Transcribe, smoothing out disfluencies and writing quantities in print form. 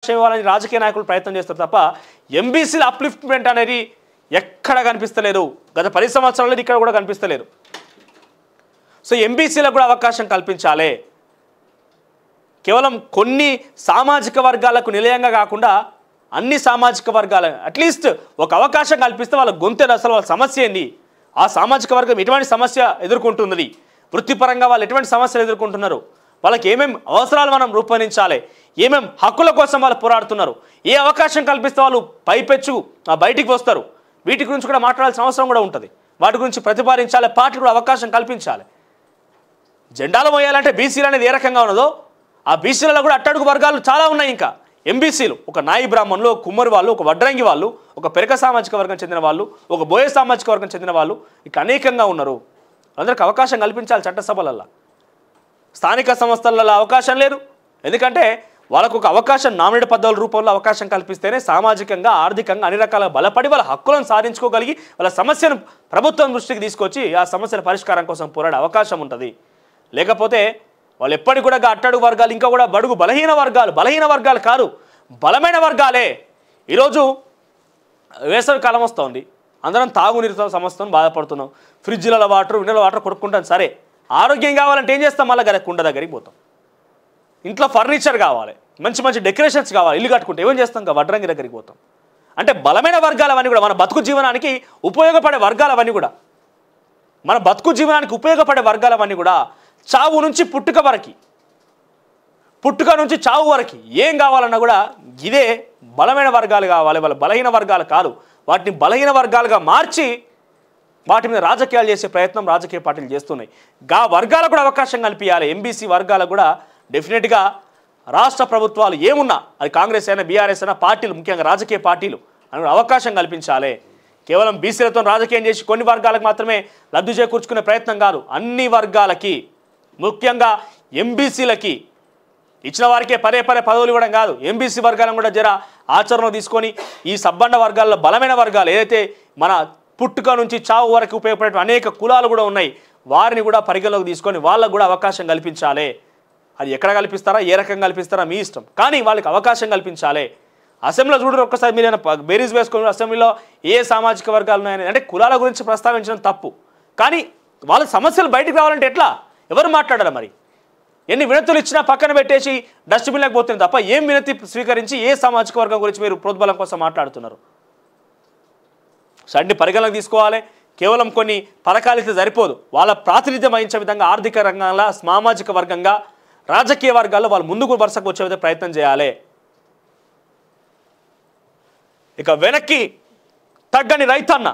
ఇవ్వాలని రాజకీయ నాయకులు ప్రయత్నం చేస్తారు తప్ప ఎంబీసీల అప్లిఫ్ట్మెంట్ అనేది ఎక్కడ కనిపిస్తలేదు. గత 10 సంవత్సరాల్లో ఇక్కడ కూడా కనిపిస్తలేదు. సో ఎంబీసీలకు కూడా అవకాశం కల్పించాలి. కేవలం కొన్ని సామాజిక వర్గాలకు నిలయంగా కాకుండా అన్ని సామాజిక వర్గాలకు అట్లీస్ట్ ఒక అవకాశం కల్పిస్తే వాళ్ళ గొంతు అసలు వాళ్ళ సమస్య ఏంది, ఆ సామాజిక వర్గం ఎటువంటి సమస్య ఎదుర్కొంటున్నది, వృత్తిపరంగా వాళ్ళు ఎటువంటి సమస్యలు ఎదుర్కొంటున్నారు, వాళ్ళకి ఏమేం అవసరాలు మనం రూపొందించాలి, ఏమేం హక్కుల కోసం వాళ్ళు పోరాడుతున్నారు, ఏ అవకాశం కల్పిస్తే వాళ్ళు పైపెచ్చు బయటికి వస్తారు, వీటి గురించి కూడా మాట్లాడాల్సిన అవసరం కూడా ఉంటుంది. వాటి గురించి ప్రతిపాదించాలి, పార్టీ కూడా అవకాశం కల్పించాలి. జెండాలు మోయాలంటే బీసీలు అనేది ఏ రకంగా ఉన్నదో ఆ బీసీలలో కూడా అట్టడుగు వర్గాలు చాలా ఉన్నాయి. ఇంకా ఎంబీసీలు ఒక నాయి బ్రాహ్మణులు, ఒక కుమ్మరి వాళ్ళు, ఒక వడ్రంగి వాళ్ళు, ఒక పెరక సామాజిక వర్గం చెందిన వాళ్ళు, ఒక బోయ సామాజిక వర్గం చెందిన వాళ్ళు ఇట్లా అనేకంగా ఉన్నారు. అందరికి అవకాశం కల్పించాలి. చట్టసభలల్లో స్థానిక సంస్థలలో అవకాశం లేదు. ఎందుకంటే వాళ్ళకు ఒక అవకాశం నామినేట్ పదవుల రూపంలో అవకాశం కల్పిస్తేనే సామాజికంగా ఆర్థికంగా అన్ని రకాలుగా బలపడి వాళ్ళ హక్కులను సాధించుకోగలిగి వాళ్ళ సమస్యను ప్రభుత్వం దృష్టికి తీసుకొచ్చి ఆ సమస్యల పరిష్కారం కోసం పోరాడే అవకాశం ఉంటుంది. లేకపోతే వాళ్ళు ఎప్పటికి కూడా అట్టడుగు వర్గాలు ఇంకా కూడా బడుగు బలహీన వర్గాలు కాదు, బలమైన వర్గాలే. ఈరోజు వేసవి కాలం వస్తుంది, అందరం తాగునీరుతో సమస్యను బాధపడుతున్నాం. ఫ్రిడ్జ్ల వాటర్, విండల వాటర్ కొనుక్కుంటాం. సరే, ఆరోగ్యం కావాలంటే ఏం చేస్తాం? మళ్ళీ కుండ దగ్గరికి పోతాం. ఇంట్లో ఫర్నిచర్ కావాలి, మంచి మంచి డెకరేషన్స్ కావాలి, ఇల్లు కట్టుకుంటే ఏమేం చేస్తాం? ఇంకా వడ్రంగి దగ్గరికి పోతాం. అంటే బలమైన వర్గాలు అవన్నీ కూడా మన బతుకు జీవనానికి ఉపయోగపడే వర్గాలు అవన్నీ కూడా మన బతుకు జీవనానికి ఉపయోగపడే వర్గాలు అవన్నీ కూడా చావు నుంచి పుట్టుక వరకు, పుట్టుక నుంచి చావు వరకు ఏం కావాలన్నా కూడా ఇదే బలమైన వర్గాలు కావాలి. వాళ్ళ బలహీన వర్గాలు కాదు. వాటిని బలహీన వర్గాలుగా మార్చి వాటి మీద రాజకీయాలు చేసే ప్రయత్నం రాజకీయ పార్టీలు చేస్తున్నాయి. గా వర్గాలకు కూడా అవకాశం కల్పించాలి. ఎంబీసీ వర్గాలకు కూడా డెఫినెట్గా రాష్ట్ర ప్రభుత్వాలు ఏమున్నా, అది కాంగ్రెస్ అయినా బీఆర్ఎస్ అయినా, పార్టీలు ముఖ్యంగా రాజకీయ పార్టీలు అని అవకాశం కల్పించాలి. కేవలం బీసీలతో రాజకీయం చేసి కొన్ని వర్గాలకు మాత్రమే లబ్ధి చేకూర్చుకునే ప్రయత్నం కాదు. అన్ని వర్గాలకి, ముఖ్యంగా ఎంబీసీలకి ఇచ్చిన వారికే పదే పదవులు ఇవ్వడం కాదు. ఎంబీసీ వర్గాలను కూడా జర ఆచరణలో తీసుకొని ఈ సబ్బండ వర్గాల్లో బలమైన వర్గాలు ఏదైతే మన పుట్టుక నుంచి చావు వరకు ఉపయోగపడే అనేక కులాలు కూడా ఉన్నాయి, వారిని కూడా పరిగణలోకి తీసుకొని వాళ్ళకు కూడా అవకాశం కల్పించాలి. అది ఎక్కడ కల్పిస్తారా, ఏ రకంగా కల్పిస్తారా మీ ఇష్టం, కానీ వాళ్ళకి అవకాశం కల్పించాలి. అసెంబ్లీలో చూడరు, ఒక్కసారి మీరు బేరీజ్ వేసుకొని అసెంబ్లీలో ఏ సామాజిక వర్గాలు ఉన్నాయని అంటే కులాల గురించి ప్రస్తావించడం తప్పు, కానీ వాళ్ళ సమస్యలు బయటకు రావాలంటే ఎట్లా, ఎవరు మాట్లాడాలి? మరి ఎన్ని వినతులు ఇచ్చినా పక్కన పెట్టేసి డస్ట్బిన్లకు పోతుంది తప్ప ఏం వినతి స్వీకరించి ఏ సామాజిక వర్గం గురించి మీరు ప్రోద్బలం కోసం మాట్లాడుతున్నారు? అన్ని పరిగణలోకి తీసుకోవాలి. కేవలం కొన్ని పథకాలైతే సరిపోదు. వాళ్ళ ప్రాతినిధ్యం వహించే విధంగా ఆర్థిక రంగంలో, సామాజిక వర్గంగా, రాజకీయ వర్గాల్లో వాళ్ళు ముందుకు వరుసకు వచ్చే విధంగా ప్రయత్నం చేయాలి. ఇక వెనక్కి తగ్గని రైతన్న